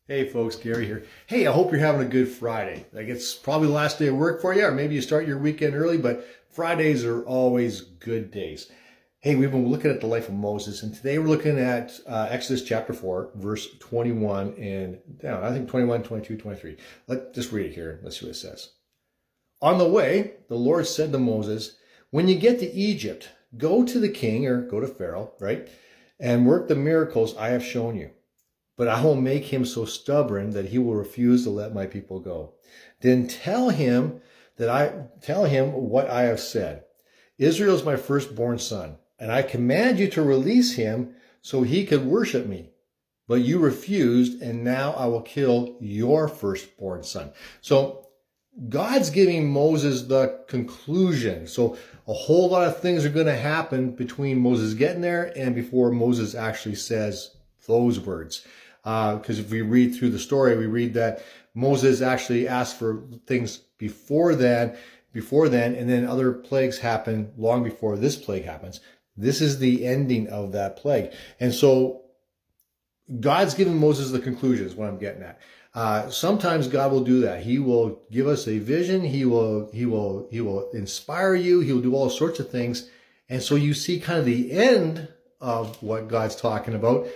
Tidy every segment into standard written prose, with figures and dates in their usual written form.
Hey folks, Gary here. Hey, I hope you're having a good Friday. Like it's probably the last day of work for you, or maybe you start your weekend early, but Fridays are always good days. Hey, we've been looking at the life of Moses, and today we're looking at Exodus chapter 4, verse 21, and I think 21, 22, 23. Let's just read it here. Let's see what it says. On the way, the Lord said to Moses, when you get to Egypt, go to the king, or go to Pharaoh, right? And work the miracles I have shown you. But I will make him so stubborn that he will refuse to let my people go. Then tell him what I have said. Israel is my firstborn son, and I command you to release him so he could worship me. But you refused, and now I will kill your firstborn son. So God's giving Moses the conclusion. So a whole lot of things are going to happen between Moses getting there and before Moses actually says those words. Because if we read through the story, we read that Moses actually asked for things before then, and then other plagues happen long before this plague happens. This is the ending of that plague. And so God's given Moses the conclusion is what I'm getting at. Sometimes God will do that. He will give us a vision. He will inspire you. He will do all sorts of things. And so you see kind of the end of what God's talking about.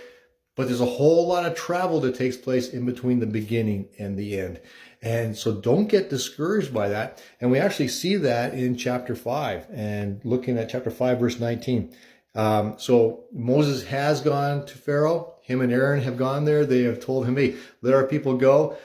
But there's a whole lot of travel that takes place in between the beginning and the end. And so don't get discouraged by that. And we actually see that in chapter 5 and looking at chapter 5, verse 19. So Moses has gone to Pharaoh. Him and Aaron have gone there. They have told him, hey, let our people go.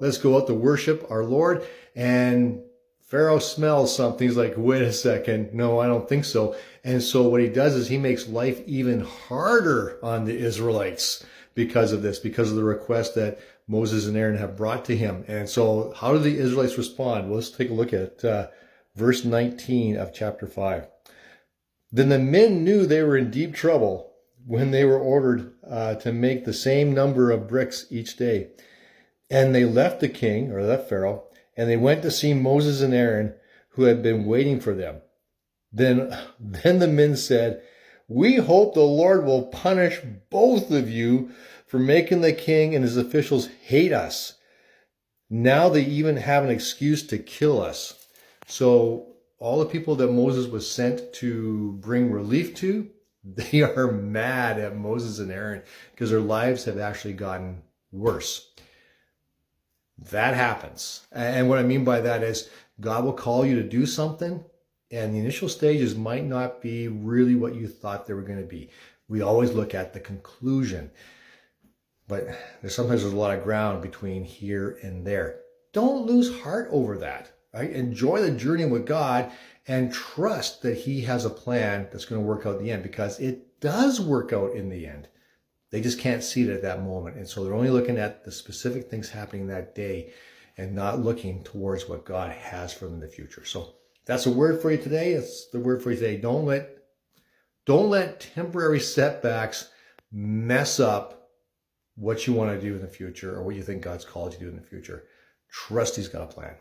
Let's go out to worship our Lord. And Pharaoh smells something. He's like, wait a second. No, I don't think so. And so what he does is he makes life even harder on the Israelites because of this, because of the request that Moses and Aaron have brought to him. And so how do the Israelites respond? Well, let's take a look at verse 19 of chapter 5. Then the men knew they were in deep trouble when they were ordered to make the same number of bricks each day. And they left the king, or left Pharaoh, and they went to see Moses and Aaron, who had been waiting for them. Then the men said, we hope the Lord will punish both of you for making the king and his officials hate us. Now they even have an excuse to kill us. So all the people that Moses was sent to bring relief to, they are mad at Moses and Aaron because their lives have actually gotten worse. That happens. And what I mean by that is God will call you to do something, and the initial stages might not be really what you thought they were going to be. We always look at the conclusion, but sometimes there's a lot of ground between here and there. Don't lose heart over that. Right? Enjoy the journey with God and trust that he has a plan that's going to work out in the end, because it does work out in the end. They just can't see it at that moment. And so they're only looking at the specific things happening that day and not looking towards what God has for them in the future. So that's a word for you today. It's the word for you today. Don't let temporary setbacks mess up what you want to do in the future or what you think God's called you to do in the future. Trust he's got a plan.